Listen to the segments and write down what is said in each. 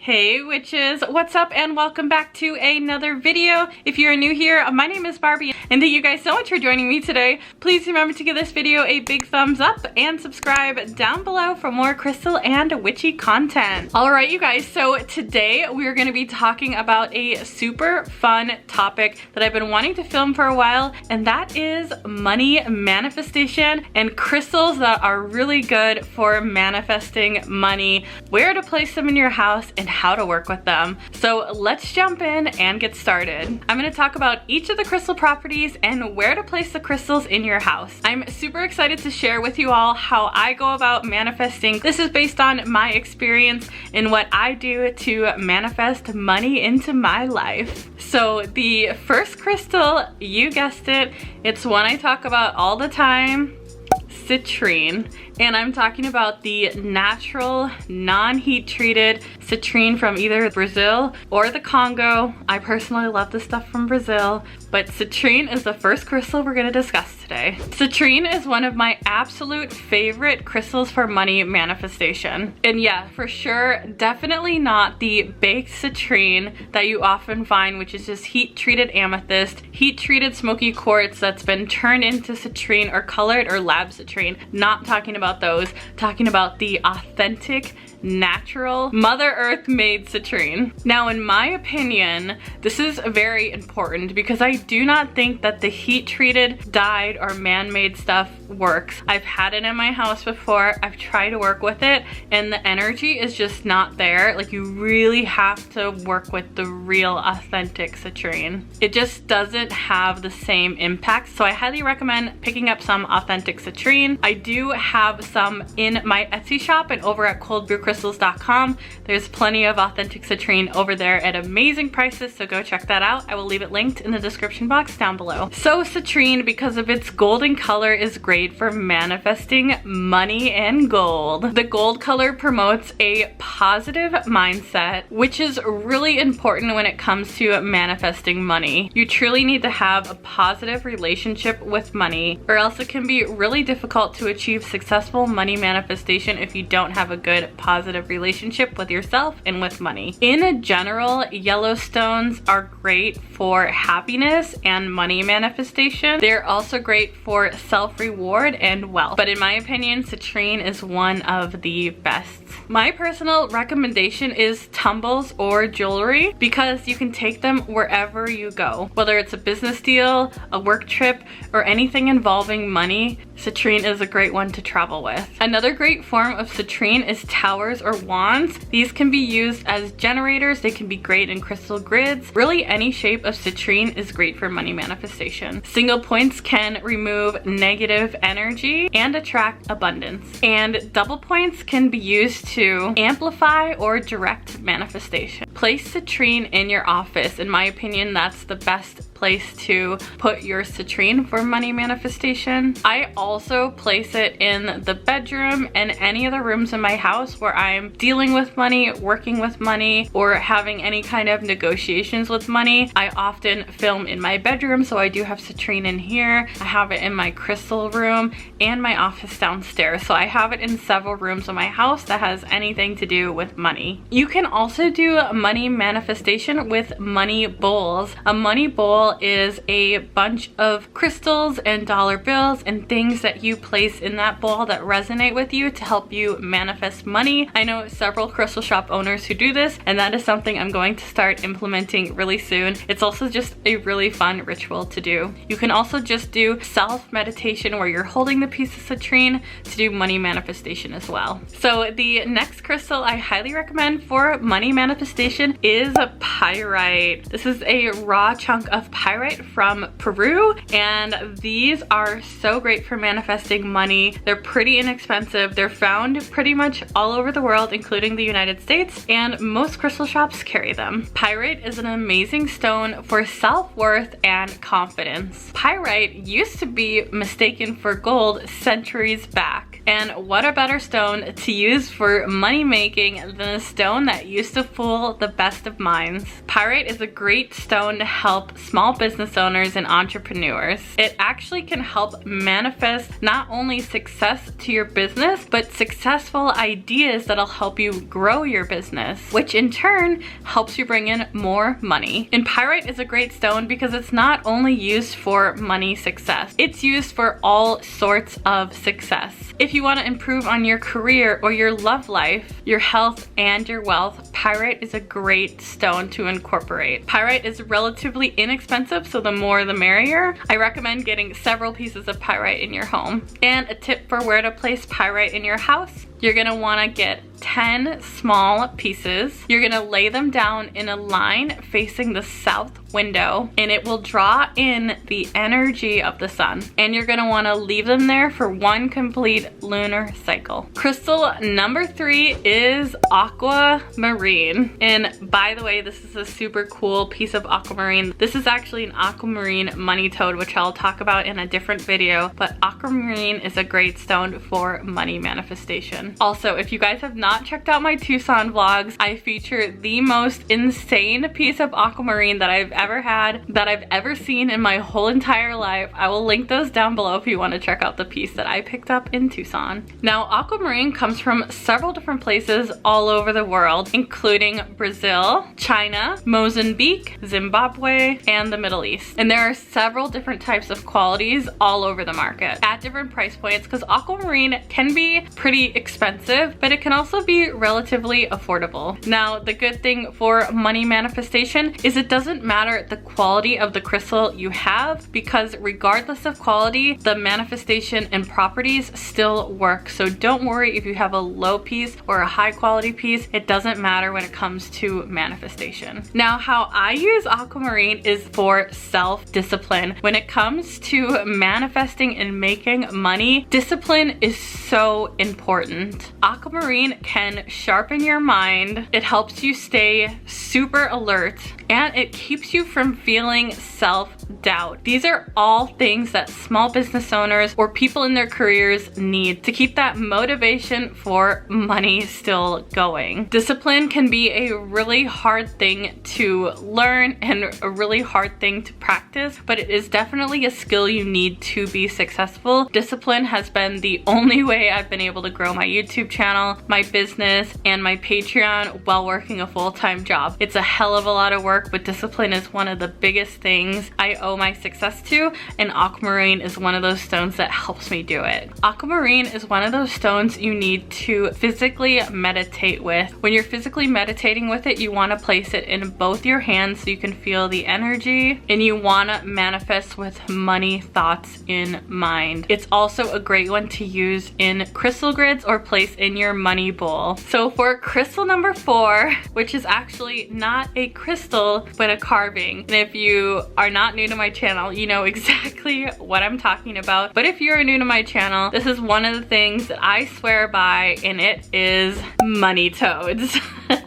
Hey witches, what's up and welcome back to another video. If you're new here, my name is Barbie and thank you guys so much for joining me today. Please remember to give this video a big thumbs up and subscribe down below for more crystal and witchy content. Alright you guys, so today we're going to be talking about a super fun topic that I've been wanting to film for a while, and that is money manifestation and crystals that are really good for manifesting money, where to place them in your house, and how to work with them. So let's jump in and get started. I'm going to talk about each of the crystal properties and where to place the crystals in your house. I'm super excited to share with you all how I go about manifesting. This is based on my experience and what I do to manifest money into my life. So the first crystal, you guessed it, it's one I talk about all the time, citrine. And I'm talking about the natural, non-heat treated citrine from either Brazil or the Congo. I personally love the stuff from Brazil, but citrine is the first crystal we're gonna discuss today. Citrine is one of my absolute favorite crystals for money manifestation. And yeah, for sure, definitely not the baked citrine that you often find, which is just heat treated amethyst, heat treated smoky quartz that's been turned into citrine or colored or lab citrine. Not talking about those, talking about the authentic, natural, Mother Earth made citrine. Now in my opinion, this is very important because I do not think that the heat treated, dyed, or man-made stuff works. I've had it in my house before, I've tried to work with it, and the energy is just not there. Like, you really have to work with the real authentic citrine. It just doesn't have the same impact, so I highly recommend picking up some authentic citrine. I do have some in my Etsy shop and over at ColdBrewCrystals.com. There's plenty of authentic citrine over there at amazing prices, so go check that out. I will leave it linked in the description box down below. So citrine, because of its golden color, is great for manifesting money and gold. The gold color promotes a positive mindset, which is really important when it comes to manifesting money. You truly need to have a positive relationship with money, or else it can be really difficult to achieve successful money manifestation if you don't have a good positive relationship with yourself and with money. In general, yellow stones are great for happiness and money manifestation. They're also great for self-reward and wealth, but in my opinion, citrine is one of the best. My personal recommendation is tumbles or jewelry, because you can take them wherever you go. Whether it's a business deal, a work trip, or anything involving money, citrine is a great one to travel with. Another great form of citrine is towers or wands. These can be used as generators. They can be great in crystal grids. Really, any shape of citrine is great for money manifestation. Single points can remove negative energy and attract abundance. And double points can be used to amplify or direct manifestation. Place citrine in your office. In my opinion, that's the best place to put your citrine for money manifestation. I also place it in the bedroom and any other rooms in my house where I'm dealing with money, working with money, or having any kind of negotiations with money. I often film in my bedroom, so I do have citrine in here. I have it in my crystal room and my office downstairs. So I have it in several rooms of my house that has anything to do with money. You can also do money manifestation with money bowls. A money bowl is a bunch of crystals and dollar bills and things that you place in that bowl that resonate with you to help you manifest money. I know several crystal shop owners who do this, and that is something I'm going to start implementing really soon. It's also just a really fun ritual to do. You can also just do self-meditation where you're holding the piece of citrine to do money manifestation as well. So the next crystal I highly recommend for money manifestation is a pyrite. This is a raw chunk of pyrite from Peru, and these are so great for manifesting money. They're pretty inexpensive. They're found pretty much all over the world, including the United States, and most crystal shops carry them. Pyrite is an amazing stone for self-worth and confidence. Pyrite used to be mistaken for gold centuries back. And what a better stone to use for money making than a stone that used to fool the best of minds. Pyrite is a great stone to help small small business owners and entrepreneurs. It actually can help manifest not only success to your business, but successful ideas that'll help you grow your business, which in turn helps you bring in more money. And pyrite is a great stone because it's not only used for money success, it's used for all sorts of success. If you want to improve on your career or your love life, your health, and your wealth, pyrite is a great stone to incorporate. Pyrite is relatively inexpensive, so the more the merrier. I recommend getting several pieces of pyrite in your home. And a tip for where to place pyrite in your house: you're gonna wanna get 10 small pieces. You're gonna lay them down in a line facing the south window, and it will draw in the energy of the sun. And you're gonna wanna leave them there for one complete lunar cycle. Crystal number 3 is Aquamarine. And by the way, this is a super cool piece of aquamarine. This is actually an aquamarine money toad, which I'll talk about in a different video, but aquamarine is a great stone for money manifestation. Also, if you guys have not checked out my Tucson vlogs, I feature the most insane piece of aquamarine that I've ever had, that I've ever seen in my whole entire life. I will link those down below if you want to check out the piece that I picked up in Tucson. Now, aquamarine comes from several different places all over the world, including Brazil, China, Mozambique, Zimbabwe, and the Middle East. And there are several different types of qualities all over the market at different price points, because aquamarine can be pretty expensive, but it can also be relatively affordable. Now, the good thing for money manifestation is it doesn't matter the quality of the crystal you have, because regardless of quality, the manifestation and properties still work. So don't worry if you have a low piece or a high quality piece. It doesn't matter when it comes to manifestation. Now, how I use aquamarine is for self-discipline. When it comes to manifesting and making money, discipline is so important. Aquamarine can sharpen your mind. It helps you stay super alert, and it keeps you from feeling self-doubt. These are all things that small business owners or people in their careers need to keep that motivation for money still going. Discipline can be a really hard thing to learn and a really hard thing to practice, but it is definitely a skill you need to be successful. Discipline has been the only way I've been able to grow my YouTube channel, my business, and my Patreon while working a full-time job. It's a hell of a lot of work, but discipline is one of the biggest things I owe my success to, and aquamarine is one of those stones that helps me do it. Aquamarine is one of those stones you need to physically meditate with. When you're physically meditating with it, you want to place it in both your hands so you can feel the energy, and you want to manifest with money thoughts in mind. It's also a great one to use in crystal grids or place in your money bowl. So for crystal number 4, which is actually not a crystal but a carving, and if you are not new to my channel, you know exactly what I'm talking about, but if you're new to my channel, this is one of the things that I swear by, and it is money toads.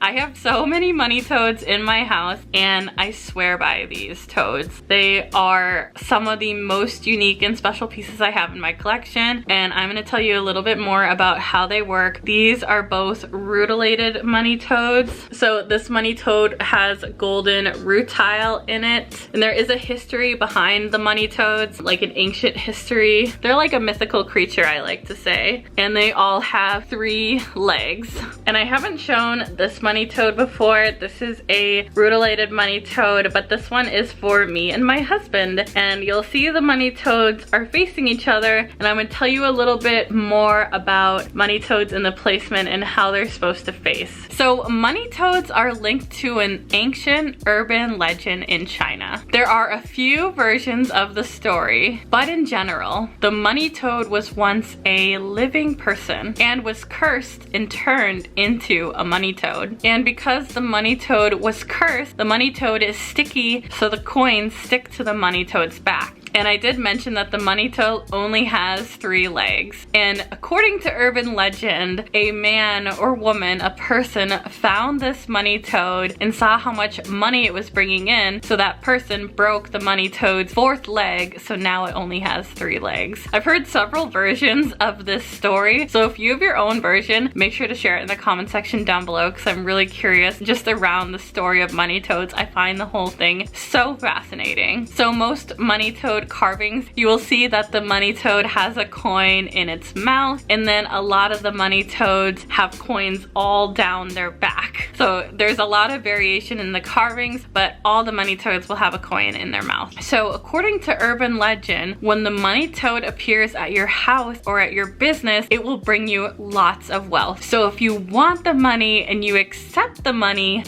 I have so many money toads in my house, and I swear by these toads. They are some of the most unique and special pieces I have in my collection, and I'm going to tell you a little bit more about how they work. These are both rutilated money toads. So this money toad has golden rutile in it, and there is a history behind the money toads, like an ancient history. They're like a mythical creature, I like to say, and they all have 3 legs. And I haven't shown this money toad before. This is a rutilated money toad, but this one is for me and my husband, and you'll see the money toads are facing each other, and I'm going to tell you a little bit more about money toads and the placement and how they're supposed to face. So money toads are linked to an ancient urban legend in China. There are a few versions of the story, but in general, the money toad was once a living person and was cursed and turned into a money toad. And because the money toad was cursed, the money toad is sticky, so the coins stick to the money toad's back. And I did mention that the money toad only has 3 legs. And according to urban legend, a man or woman, a person, found this money toad and saw how much money it was bringing in, so that person broke the money toad's 4th leg, so now it only has 3 legs. I've heard several versions of this story, so if you have your own version, make sure to share it in the comment section down below, because I'm really curious just around the story of money toads. I find the whole thing so fascinating. So most money toad carvings, you will see that the money toad has a coin in its mouth, and then a lot of the money toads have coins all down their back. So there's a lot of variation in the carvings, but all the money toads will have a coin in their mouth. So according to urban legend, when the money toad appears at your house or at your business, it will bring you lots of wealth. So if you want the money and you accept the money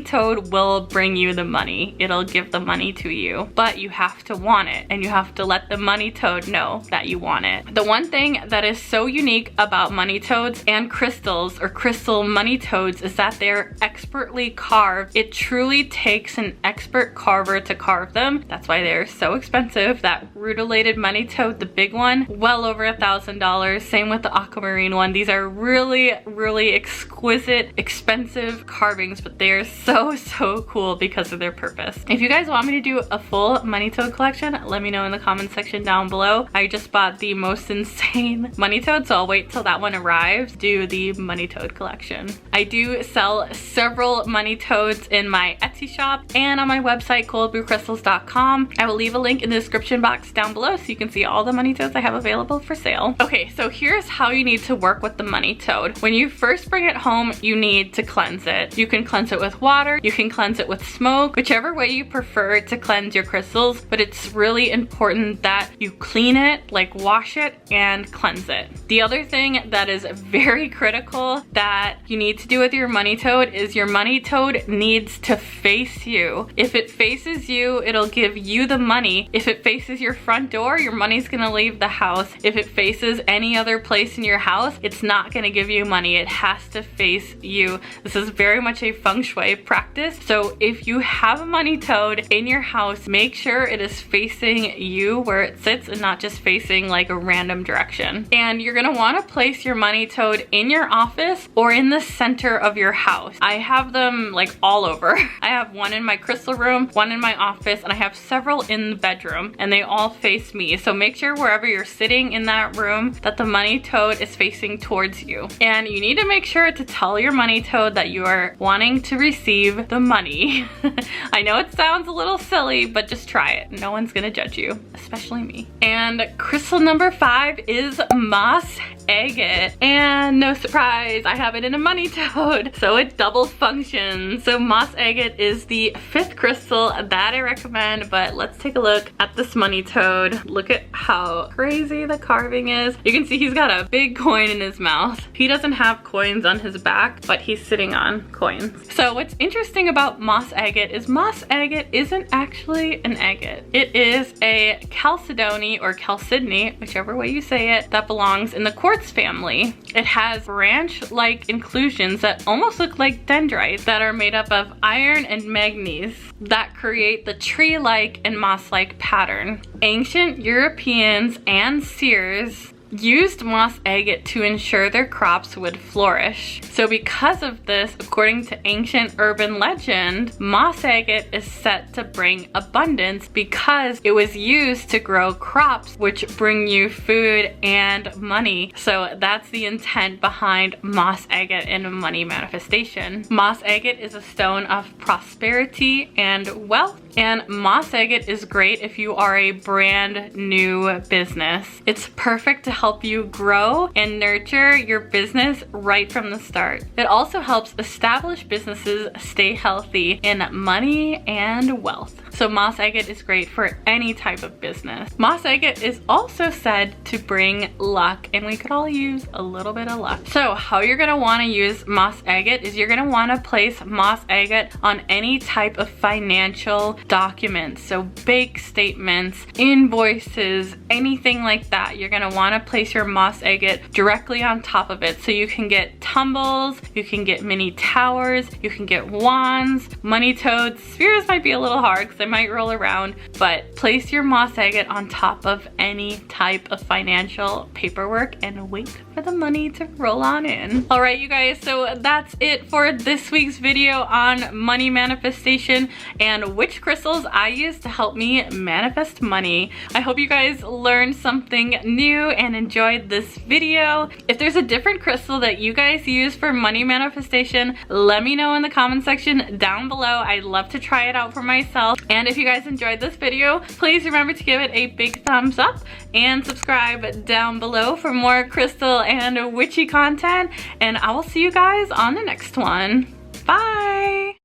toad will bring you the money. It'll give the money to you, but you have to want it, and you have to let the money toad know that you want it. The one thing that is so unique about money toads and crystals or crystal money toads is that they're expertly carved. It truly takes an expert carver to carve them. That's why they're so expensive. That rutilated money toad, the big one, well over $1,000. Same with the Aquamarine one. These are really, really exquisite, expensive carvings, but they are so cool because of their purpose. If you guys want me to do a full money toad collection, let me know in the comment section down below. I just bought the most insane money toad, so I'll wait till that one arrives to do the money toad collection. I do sell several money toads in my Etsy shop and on my website coldbrewcrystals.com. I will leave a link in the description box down below so you can see all the money toads I have available for sale. Okay, so here's how you need to work with the money toad. When you first bring it home, you need to cleanse it. You can cleanse it with water, you can cleanse it with smoke, whichever way you prefer to cleanse your crystals, but it's really important that you clean it, like wash it and cleanse it. The other thing that is very critical that you need to do with your money toad is your money toad needs to face you. If it faces you, it'll give you the money. If it faces your front door, your money's gonna leave the house. If it faces any other place in your house, it's not gonna give you money. It has to face you. This is very much a feng shui practice. So if you have a money toad in your house, make sure it is facing you where it sits and not just facing like a random direction. And you're gonna wanna place your money toad in your office or in the center of your house. I have them like all over. I have one in my crystal room, one in my office, and I have several in the bedroom, and they all face me. So make sure wherever you're sitting in that room that the money toad is facing towards you. And you need to make sure to tell your money toad that you are wanting to receive the money. I know it sounds a little silly, but just try it. No one's gonna judge you, especially me. And crystal number 5 is moss agate. And no surprise, I have it in a money toad, so it double functions. So moss agate is the 5th crystal that I recommend, but let's take a look at this money toad. Look at how crazy the carving is. You can see he's got a big coin in his mouth. He doesn't have coins on his back, but he's sitting on coins. So what's interesting about moss agate is moss agate isn't actually an agate. It is a chalcedony or chalcedony, whichever way you say it, that belongs in the quartz family. It has branch-like inclusions that almost look like dendrites that are made up of iron and manganese that create the tree-like and moss-like pattern. Ancient Europeans and seers used moss agate to ensure their crops would flourish. So because of this, according to ancient urban legend, moss agate is set to bring abundance because it was used to grow crops which bring you food and money. So that's the intent behind moss agate and money manifestation. Moss agate is a stone of prosperity and wealth, and moss agate is great if you are a brand new business. It's perfect to help you grow and nurture your business right from the start. It also helps established businesses stay healthy in money and wealth. So moss agate is great for any type of business. Moss agate is also said to bring luck, and we could all use a little bit of luck. So how you're gonna wanna use moss agate is you're gonna wanna place moss agate on any type of financial documents. So bank statements, invoices, anything like that. You're gonna wanna place your moss agate directly on top of it. So you can get tumbles, you can get mini towers, you can get wands, money toads. Spheres might be a little hard because I'm might roll around, but place your moss agate on top of any type of financial paperwork and wait for the money to roll on in. All right, you guys, so that's it for this week's video on money manifestation and which crystals I use to help me manifest money. I hope you guys learned something new and enjoyed this video. If there's a different crystal that you guys use for money manifestation, let me know in the comment section down below. I'd love to try it out for myself. And if you guys enjoyed this video, please remember to give it a big thumbs up and subscribe down below for more crystal and witchy content. And I will see you guys on the next one. Bye!